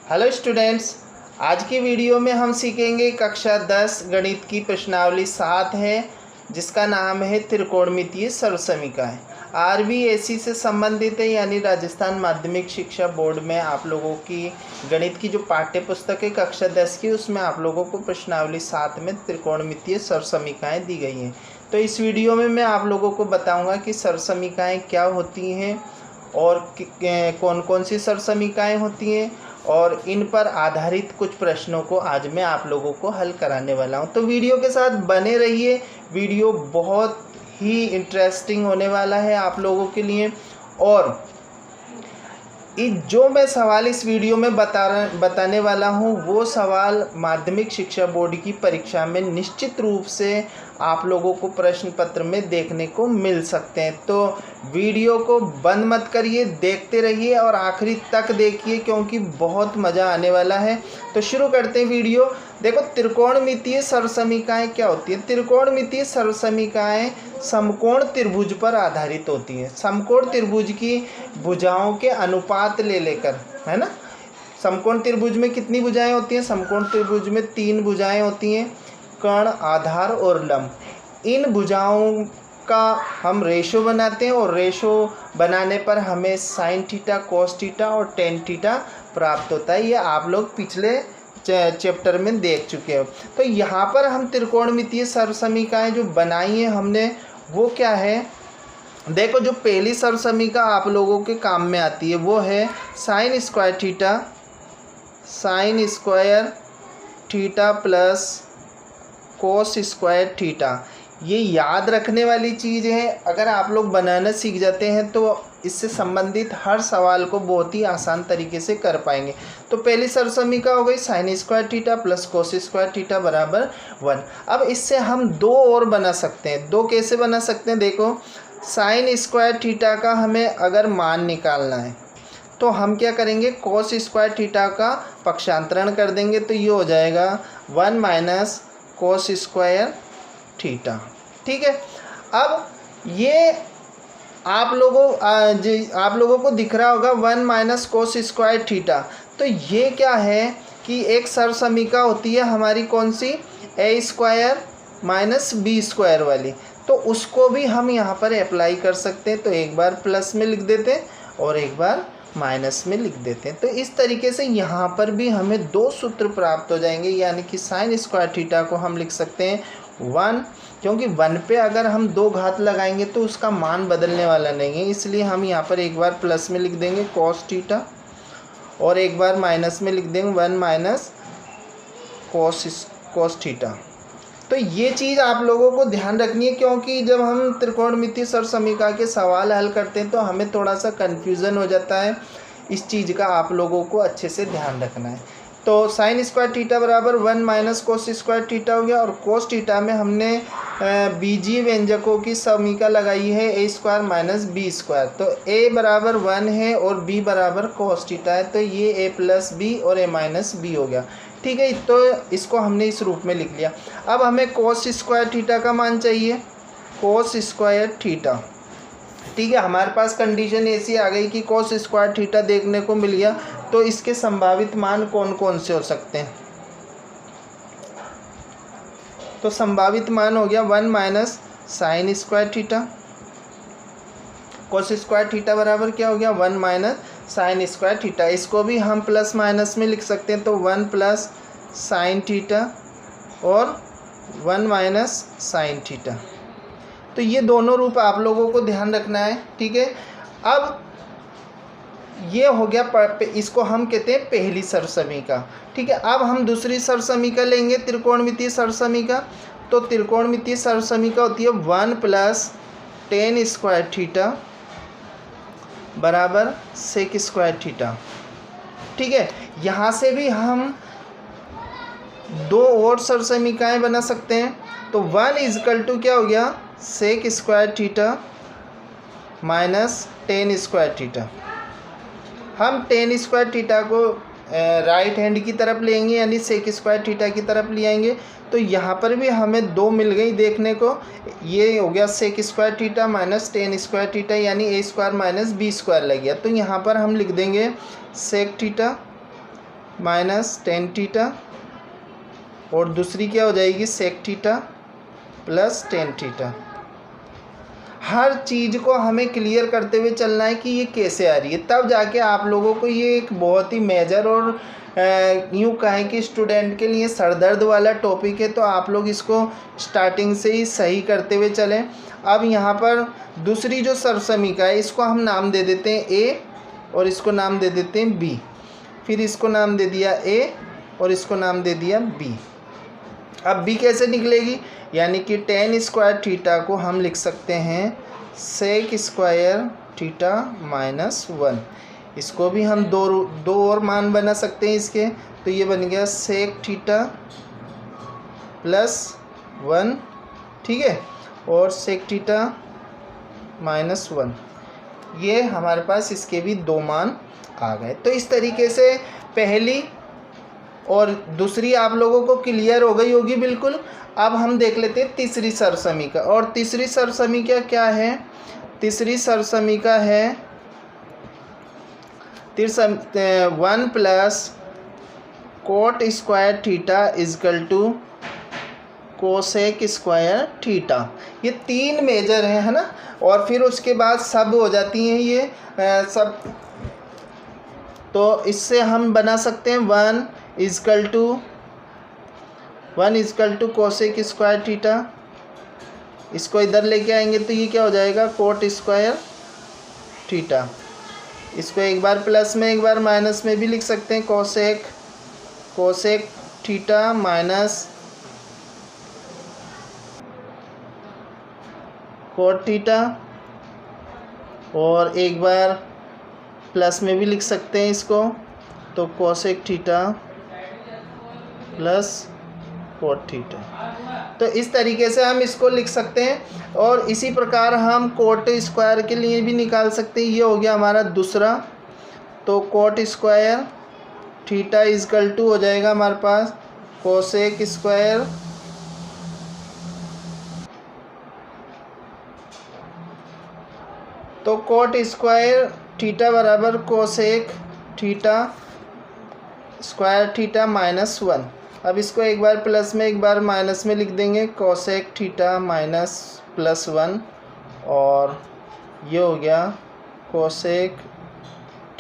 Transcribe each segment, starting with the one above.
Hello students, आज की video में हम सीखेंगे कक्षा 10 गणित की प्रश्नावली 7 है जिसका नाम है त्रिकोणमितीय सर्वसमीकाएं। आरबीएसई से संबंधित है, यानी राजस्थान माध्यमिक शिक्षा बोर्ड में आप लोगों की गणित की जो पाठ्य पुस्तक है कक्षा 10 की, उसमें आप लोगों को प्रश्नावली 7 में त्रिकोणमितीय सर्वसमीकाएं दी गई हैं। तो इस वीडियो में मैं आप लोगों को बताऊंगा कि सर्वसमीकाएं क्या होती हैं और कौन कौन सी सर्वसमीकाएं होती हैं, और इन पर आधारित कुछ प्रश्नों को आज मैं आप लोगों को हल कराने वाला हूं। तो वीडियो के साथ बने रहिए, वीडियो बहुत ही इंटरेस्टिंग होने वाला है आप लोगों के लिए। और जो मैं सवाल इस वीडियो में बताने वाला हूं वो सवाल माध्यमिक शिक्षा बोर्ड की परीक्षा में निश्चित रूप से आप लोगों को प्रश्न पत्र में देखने को मिल सकते हैं। तो वीडियो को बंद मत करिए, देखते रहिए और आखिरी तक देखिए क्योंकि बहुत मज़ा आने वाला है। तो शुरू करते हैं वीडियो। देखो, त्रिकोणमितीय सर्वसमीकाएं क्या होती है। त्रिकोणमितीय सर्वसमीकाएं समकोण त्रिभुज पर आधारित होती है। समकोण त्रिभुज की भुजाओं के अनुपात लेकर, है ना। समकोण त्रिभुज में कितनी भुजाएं होती हैं? समकोण त्रिभुज में 3 भुजाएं होती हैं, कर्ण, आधार और लंब। इन भुजाओं का हम रेशो बनाते हैं और रेशो बनाने पर हमें साइन थीटा, कोस थीटा और टेन थीटा प्राप्त होता है। ये आप लोग पिछले चैप्टर में देख चुके हो। तो यहाँ पर हम त्रिकोणमितीय सर्वसमीकाएं जो बनाई हैं हमने, वो क्या है। देखो, जो पहली सर्वसमीका आप लोगों के काम में आती है वो है sign square theta plus cos square theta. ये याद रखने वाली चीज़ है। अगर आप लोग बनाना सीख जाते हैं तो इससे संबंधित हर सवाल को बहुत ही आसान तरीके से कर पाएंगे। तो पहली सर्वसमीका हो गई sign square theta plus cos square theta बराबर 1। अब इससे हम 2 और बना सकते हैं। 2 कैसे बना सकते हैं? देखो, साइन स्क्वायर थीटा का हमें अगर मान निकालना है तो हम क्या करेंगे, कोस स्क्वायर थीटा का पक्षांतरण कर देंगे। तो ये हो जाएगा 1 माइनस कोस स्क्वायर थीटा। ठीक है। अब ये आप लोगों को दिख रहा होगा 1 माइनस कोस स्क्वायर थीटा। तो ये क्या है कि एक सर्वसमीका होती है हमारी, कौन सी, ए स्क्वायर माइनस बी स्क्वायर वाली। तो उसको भी हम यहाँ पर अप्लाई कर सकते हैं। तो एक बार प्लस में लिख देते हैं और एक बार माइनस में लिख देते हैं। तो इस तरीके से यहाँ पर भी हमें 2 सूत्र प्राप्त हो जाएंगे। यानी कि साइन स्क्वायर थीटा को हम लिख सकते हैं 1, क्योंकि 1 पे अगर हम 2 घात लगाएंगे तो उसका मान बदलने वाला नहीं है, इसलिए हम यहाँ पर एक बार प्लस में लिख देंगे कोस थीटा और एक बार माइनस में लिख देंगे 1 माइनस कोस थीटा। तो ये चीज़ आप लोगों को ध्यान रखनी है, क्योंकि जब हम त्रिकोणमितीय सर्वसमीका के सवाल हल करते हैं तो हमें थोड़ा सा कन्फ्यूज़न हो जाता है। इस चीज़ का आप लोगों को अच्छे से ध्यान रखना है। तो साइन स्क्वायर थीटा बराबर 1 माइनस कोस स्क्वायर थीटा हो गया। और कोस थीटा में हमने बीजीय व्यंजकों की समीका लगाई है ए स्क्वायर माइनस बी स्क्वायर। तो ए बराबर 1 है और बी बराबर कोस थीटा है, तो ये ए प्लस बी और ए माइनस बी हो गया। ठीक है, तो इसको हमने इस रूप में लिख लिया। अब हमें कोस स्क्वायर थीटा का मान चाहिए, कोस स्क्वायर थीटा। ठीक है, हमारे पास कंडीशन ऐसी आ गई कि कोस स्क्वायर थीटा देखने को मिल गया। तो इसके संभावित मान कौन कौन से हो सकते हैं? तो संभावित मान हो गया 1 माइनस साइन स्क्वायर थीटा। कोस स्क्वायर थीटा बराबर क्या हो गया? 1 माइनस साइन स्क्वायर थीटा। इसको भी हम प्लस माइनस में लिख सकते हैं। तो 1 प्लस साइन थीटा और 1 माइनस साइन थीटा। तो ये दोनों रूप आप लोगों को ध्यान रखना है। ठीक है, अब ये हो गया, इसको हम कहते हैं पहली सर्वसमीका। ठीक है, अब हम दूसरी सर्वसमीका लेंगे, त्रिकोणमितीय सर्वसमीका। तो त्रिकोणमितीय सर्वसमीका होती है 1 प्लस टेन स्क्वायर थीटा बराबर सेक स्क्वायर थीटा। ठीक है, यहाँ से भी हम 2 और सर्वसमीकाएं बना सकते हैं। तो 1 इजकल टू क्या हो गया, sec square theta minus tan square theta. हम टेन स्क्वायर थीटा को राइट हैंड की तरफ लेंगे, यानी सेक स्क्वायर थीटा की तरफ ले आएंगे। तो यहाँ पर भी हमें 2 मिल गई देखने को। ये हो गया sec square theta minus tan square theta, यानी A square minus B square लग गया। तो यहाँ पर हम लिख देंगे sec theta minus tan theta, और दूसरी क्या हो जाएगी sec theta plus tan theta. हर चीज़ को हमें क्लियर करते हुए चलना है कि ये कैसे आ रही है, तब जाके आप लोगों को ये एक बहुत ही मेजर और यूँ कहें कि स्टूडेंट के लिए सरदर्द वाला टॉपिक है, तो आप लोग इसको स्टार्टिंग से ही सही करते हुए चलें। अब यहाँ पर दूसरी जो सरसमीका है इसको हम नाम दे देते हैं ए और इसको नाम दे देते हैं बी, फिर इसको नाम दे दिया ए और इसको नाम दे दिया बी। अब बी कैसे निकलेगी, यानी कि टेन स्क्वायर थीटा को हम लिख सकते हैं sec square theta minus one. इसको भी हम दो और मान बना सकते हैं इसके, तो ये बन गया सेक थीटा प्लस वन, ठीक है, और सेक थीटा माइनस वन। ये हमारे पास इसके भी दो मान आ गए। तो इस तरीके से पहली और दूसरी आप लोगों को क्लियर हो गई होगी बिल्कुल। अब हम देख लेते हैं तीसरी सरसमीका, और तीसरी सरसमीका क्या है, तीसरी सरसमीका है one plus cot square theta is equal to cosec square theta. ये तीन मेजर है ना, और फिर उसके बाद सब हो जाती हैं ये सब। तो इससे हम बना सकते हैं one is equal to cosec square theta. इसको इधर लेके आएंगे तो ये क्या हो जाएगा कोट स्क्वायर थीटा। इसको एक बार प्लस में एक बार माइनस में भी लिख सकते हैं, cosec theta minus cot theta, और एक बार प्लस में भी लिख सकते हैं इसको, तो cosec theta plus cot theta. तो इस तरीके से हम इसको लिख सकते हैं, और इसी प्रकार हम कोट स्क्वायर के लिए भी निकाल सकते हैं। ये हो गया हमारा दूसरा, तो cot square theta is equal to हो जाएगा हमारे पास कोसेक स्क्वायर तो कोट स्क्वायर थीटा बराबर cosec theta square theta minus one. अब इसको एक बार प्लस में एक बार माइनस में लिख देंगे, cosec theta minus plus one, और ये हो गया कोसेक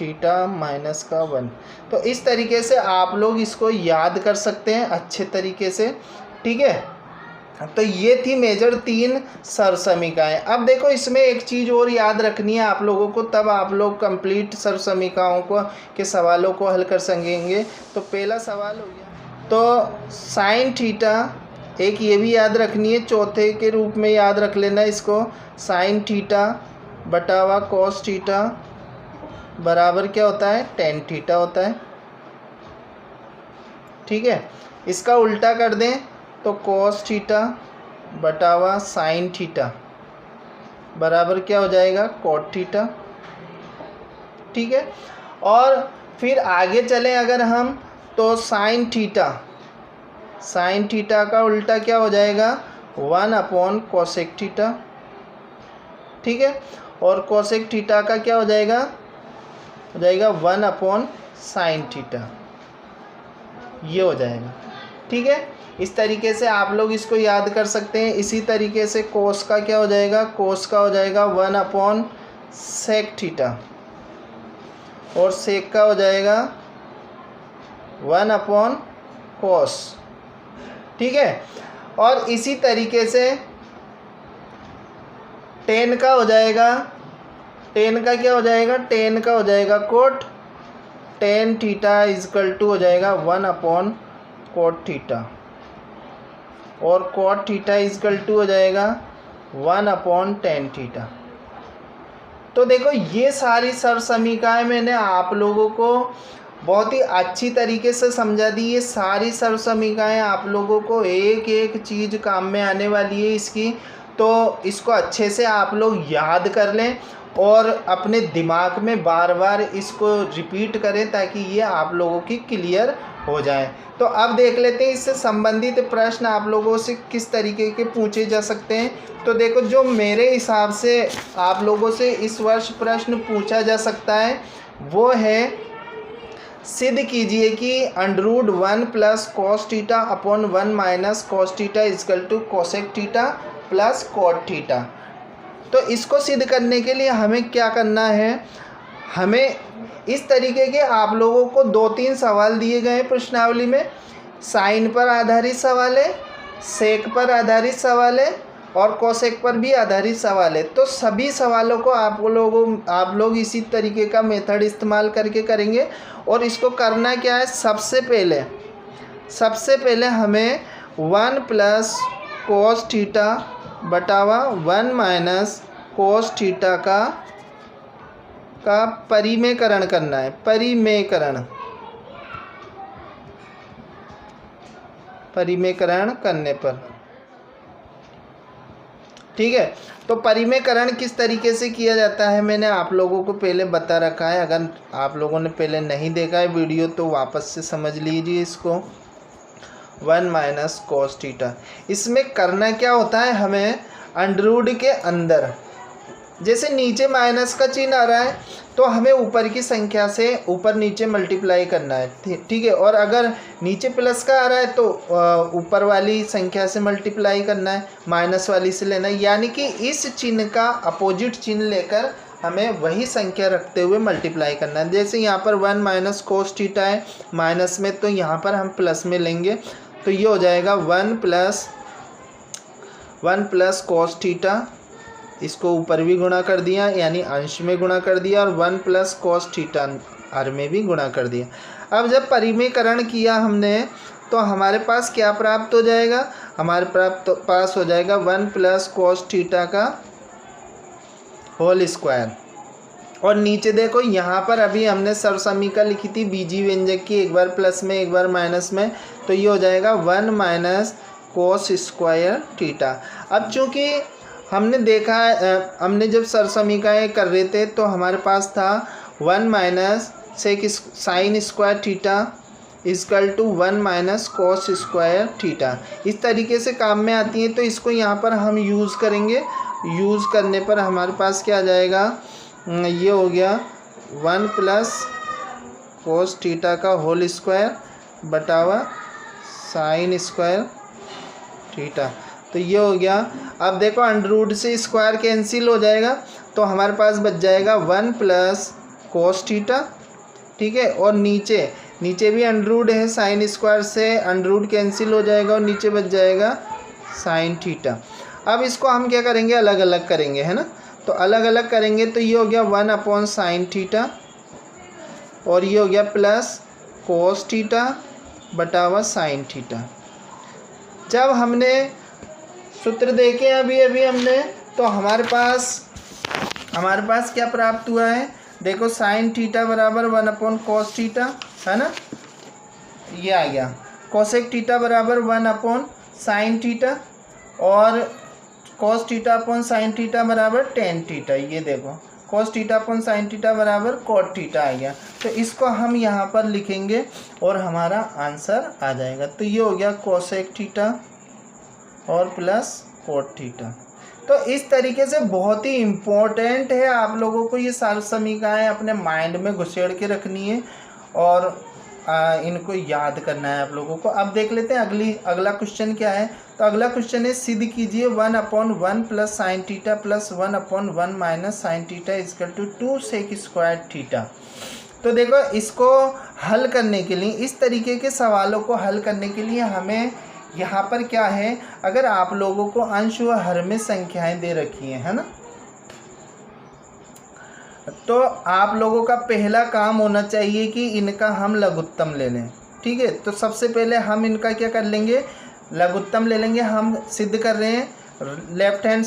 थीटा माइनस का वन। तो इस तरीके से आप लोग इसको याद कर सकते हैं अच्छे तरीके से, ठीक है। तो ये थी मेजर तीन सरसमीकाएँ। अब देखो इसमें एक चीज़ और याद रखनी है आप लोगों को, तब आप लोग कंप्लीट सरसमीकाओं को के सवालों को हल कर सकेंगे। तो पहला सवाल हो गया, तो साइन थीटा, एक ये भी याद रखनी है, चौथे के रूप में याद रख लेना इसको, साइन थीटा बटा हुआ कॉस थीटा बराबर क्या होता है टेन थीटा होता है, ठीक है। इसका उल्टा कर दें तो कॉस थीटा बटा हुआ साइन थीटा बराबर क्या हो जाएगा कॉट थीटा, ठीक है। और फिर आगे चलें अगर हम, तो साइन थीटा का उल्टा क्या हो जाएगा वन अपॉन कोसेक थीटा, ठीक है। और कोसेक थीटा का क्या हो जाएगा वन अपॉन साइन थीटा, ये हो जाएगा, ठीक है। इस तरीके से आप लोग इसको याद कर सकते हैं। इसी तरीके से कोस का क्या हो जाएगा, कोस का हो जाएगा वन अपॉन सेक थीटा, और सेक का हो जाएगा वन अपॉन कोस, ठीक है। और इसी तरीके से टेन का हो जाएगा, टेन का क्या हो जाएगा, टेन का हो जाएगा cot tan theta is equal to हो जाएगा वन अपॉन कोट थीटा, और कोट थीटा इजकल टू हो जाएगा वन अपॉन टेन थीटा। तो देखो ये सारी सरसमीकाएँ मैंने आप लोगों को बहुत ही अच्छी तरीके से समझा दी। ये सारी सरसमीकाएँ आप लोगों को एक एक चीज़ काम में आने वाली है इसकी, तो इसको अच्छे से आप लोग याद कर लें और अपने दिमाग में बार बार इसको रिपीट करें ताकि ये आप लोगों की क्लियर हो जाए। तो अब देख लेते हैं इससे संबंधित प्रश्न आप लोगों से किस तरीके के पूछे जा सकते हैं। तो देखो जो मेरे हिसाब से आप लोगों से इस वर्ष प्रश्न पूछा जा सकता है वो है सिद्ध कीजिए कि √1 plus cos theta upon 1 minus cos theta is equal to cosec theta plus cot theta. तो इसको सिद्ध करने के लिए हमें क्या करना है, हमें इस तरीके के आप लोगों को 2-3 सवाल दिए गए हैं प्रश्नावली में। साइन पर आधारित सवाल है, सेक पर आधारित सवाल है और कोसेक पर भी आधारित सवाल है। तो सभी सवालों को आप लोग इसी तरीके का मेथड इस्तेमाल करके करेंगे। और इसको करना क्या है, सबसे पहले हमें 1 प्लस कोस थीटा बटावा 1 माइनस कोस थीटा का परिमेयकरण करना है। परिमेयकरण करने पर, ठीक है। तो परिमेयकरण किस तरीके से किया जाता है मैंने आप लोगों को पहले बता रखा है। अगर आप लोगों ने पहले नहीं देखा है वीडियो तो वापस से समझ लीजिए इसको। 1 माइनस कोस थीटा, इसमें करना क्या होता है, हमें अंडरवुड के अंदर जैसे नीचे माइनस का चिन्ह आ रहा है तो हमें ऊपर की संख्या से ऊपर नीचे मल्टीप्लाई करना है, ठीक है। और अगर नीचे प्लस का आ रहा है तो ऊपर वाली संख्या से मल्टीप्लाई करना है, माइनस वाली से लेना है। यानी कि इस चिन्ह का अपोजिट चिन्ह लेकर हमें वही संख्या रखते हुए मल्टीप्लाई करना है। जैसे यहाँ पर 1 माइनस कोस थीटा है माइनस में, तो यहाँ पर हम प्लस में लेंगे तो ये हो जाएगा 1 प्लस कोस थीटा। इसको ऊपर भी गुणा कर दिया यानी अंश में गुणा कर दिया और 1 प्लस कोस थीटा हर में भी गुणा कर दिया। अब जब परिमेयकरण किया हमने तो हमारे पास क्या प्राप्त हो जाएगा, हमारे पास हो जाएगा 1 प्लस कोस थीटा का होल स्क्वायर। और नीचे देखो यहाँ पर अभी हमने सर्वसमीका लिखी थी बीजी व्यंजक की, एक बार प्लस में एक बार माइनस में, तो ये हो जाएगा 1 माइनस कोस स्क्वायर थीटा। अब चूँकि हमने देखा हमने जब सरसमीकाएँ कर रहे थे तो हमारे पास था 1 minus sec sine square theta is equal to 1 minus cos square theta. इस तरीके से काम में आती है, तो इसको यहाँ पर हम यूज़ करेंगे। यूज़ करने पर हमारे पास क्या आ जाएगा, ये हो गया 1 प्लस कोस थीटा का होल स्क्वायर बटावा साइन स्क्वायर थीटा, तो ये हो गया। अब देखो अंडरवुड से स्क्वायर कैंसिल हो जाएगा तो हमारे पास बच जाएगा 1 प्लस कोस थीटा, ठीक है। और नीचे भी अंडरवुड है, साइन स्क्वायर से अंडरवुड कैंसिल हो जाएगा और नीचे बच जाएगा साइन थीटा। अब इसको हम क्या करेंगे, अलग अलग करेंगे, है ना। तो अलग अलग करेंगे तो ये हो गया 1 अपॉन साइन थीटा और ये हो गया प्लस कोस थीटा बटावा साइन थीटा। जब हमने सूत्र देखे अभी हमने, तो हमारे पास क्या प्राप्त हुआ है, देखो साइन थीटा बराबर 1 अपॉन कोस थीटा, है ना, ये आ गया। कोसेक थीटा बराबर 1 अपॉन साइन थीटा और cos theta upon sine theta बराबर टेन थीटा। ये देखो cos theta upon sine theta बराबर कोट थीटा आ गया। तो इसको हम यहाँ पर लिखेंगे और हमारा आंसर आ जाएगा। तो ये हो गया कोसेक थीटा और प्लस कोट थीटा। तो इस तरीके से बहुत ही इम्पोर्टेंट है, आप लोगों को ये सारी समीकरणें अपने माइंड में घुसेड़ के रखनी है और इनको याद करना है आप लोगों को। अब देख लेते हैं अगला क्वेश्चन क्या है। तो अगला क्वेश्चन है, सिद्ध कीजिए 1 upon 1 plus sine theta plus 1 upon 1 minus sine theta is equal to 2 sec square theta. तो देखो इसको हल करने के लिए, इस तरीके के सवालों को हल करने के लिए हमें यहाँ पर क्या है, अगर आप लोगों को अंश व हर में संख्याएं दे रखी हैं, है ना, तो आप लोगों का पहला काम होना चाहिए कि इनका हम लघुत्तम ले लें, ठीक है। तो सबसे पहले हम इनका क्या कर लेंगे, लघुत्तम ले लेंगे। हम सिद्ध कर रहे हैं लेफ्ट हैंड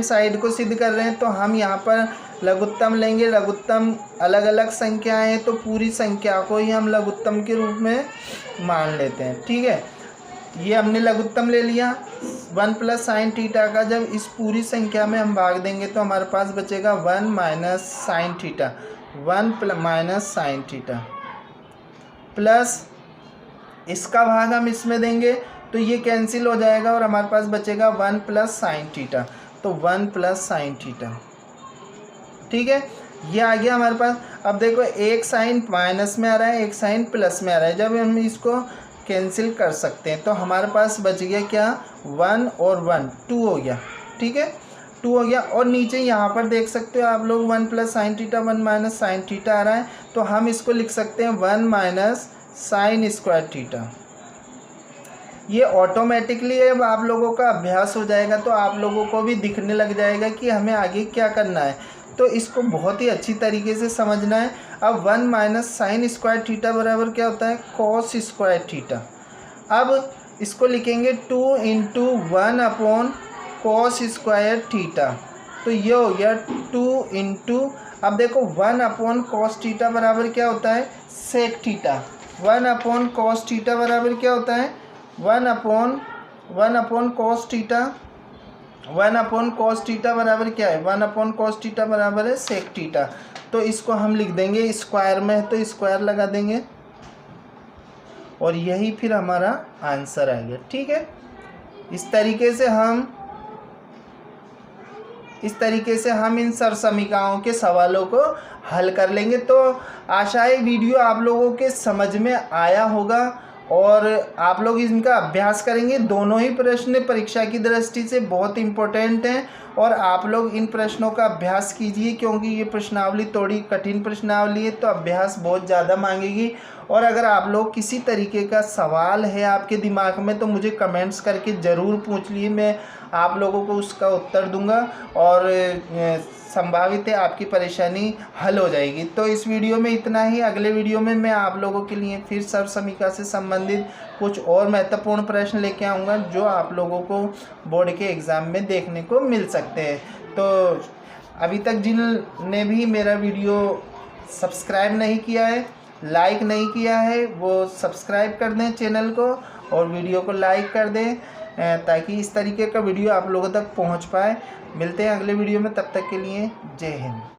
साइड को सिद्ध कर रहे हैं, तो हम यहाँ पर लघुत्तम लेंगे। लघुत्तम अलग अलग संख्याएं हैं तो पूरी संख्या को ही हम लघुत्तम के रूप में मान लेते हैं, ठीक है। ये हमने लघुत्तम ले लिया 1 प्लस साइन थीटा का। जब इस पूरी संख्या में हम भाग देंगे तो हमारे पास बचेगा 1 minus sine theta, 1 minus sine theta plus इसका भाग हम इसमें देंगे तो ये कैंसिल हो जाएगा और हमारे पास बचेगा 1 प्लस साइन थीटा, तो 1 प्लस साइन थीटा, ठीक है। ये आ गया हमारे पास। अब देखो एक साइन माइनस में आ रहा है, एक साइन प्लस में आ रहा है। जब हम इसको कैंसिल कर सकते हैं तो हमारे पास बच गया क्या, 1 और 1 2 हो गया, ठीक है 2 हो गया। और नीचे यहाँ पर देख सकते हो आप लोग 1 plus sine theta 1 minus sine theta आ रहा है, तो हम इसको लिख सकते हैं 1 माइनस साइन स्क्वायर थीटा। ये ऑटोमेटिकली अब आप लोगों का अभ्यास हो जाएगा तो आप लोगों को भी दिखने लग जाएगा कि हमें आगे क्या करना है। तो इसको बहुत ही अच्छी तरीके से समझना है। अब 1 माइनस साइन स्क्वायर थीटा बराबर क्या होता है, कॉस स्क्वायर थीटा। अब इसको लिखेंगे 2 into 1 upon cos square theta, तो ये हो गया 2 इंटू, अब देखो 1 अपॉन कॉस थीटा बराबर क्या होता है, sec theta. 1 upon cos theta बराबर क्या होता है, 1 upon cos theta, 1 upon cos theta बराबर क्या है, 1 अपॉन कॉस थीटा बराबर है सेक थीटा। तो इसको हम लिख देंगे, स्क्वायर में है तो स्क्वायर लगा देंगे और यही फिर हमारा आंसर आएगा, ठीक है। इस तरीके से हम इन सरसमीकाओं के सवालों को हल कर लेंगे। तो आशा है वीडियो आप लोगों के समझ में आया होगा और आप लोग इनका अभ्यास करेंगे। दोनों ही प्रश्न परीक्षा की दृष्टि से बहुत इम्पोर्टेंट हैं और आप लोग इन प्रश्नों का अभ्यास कीजिए, क्योंकि ये प्रश्नावली थोड़ी कठिन प्रश्नावली है तो अभ्यास बहुत ज़्यादा मांगेगी। और अगर आप लोग किसी तरीके का सवाल है आपके दिमाग में तो मुझे कमेंट्स करके ज़रूर पूछ लिए, मैं आप लोगों को उसका उत्तर दूंगा और संभावित है आपकी परेशानी हल हो जाएगी। तो इस वीडियो में इतना ही। अगले वीडियो में मैं आप लोगों के लिए फिर सरसमीका से संबंधित कुछ और महत्वपूर्ण प्रश्न लेके आऊँगा जो आप लोगों को बोर्ड के एग्ज़ाम में देखने को मिल सकते हैं। तो अभी तक जिनने भी मेरा वीडियो सब्सक्राइब नहीं किया है, लाइक नहीं किया है, वो सब्सक्राइब कर दें चैनल को और वीडियो को लाइक कर दें ताकि इस तरीके का वीडियो आप लोगों तक पहुंच पाए। मिलते हैं अगले वीडियो में, तब तक के लिए जय हिंद।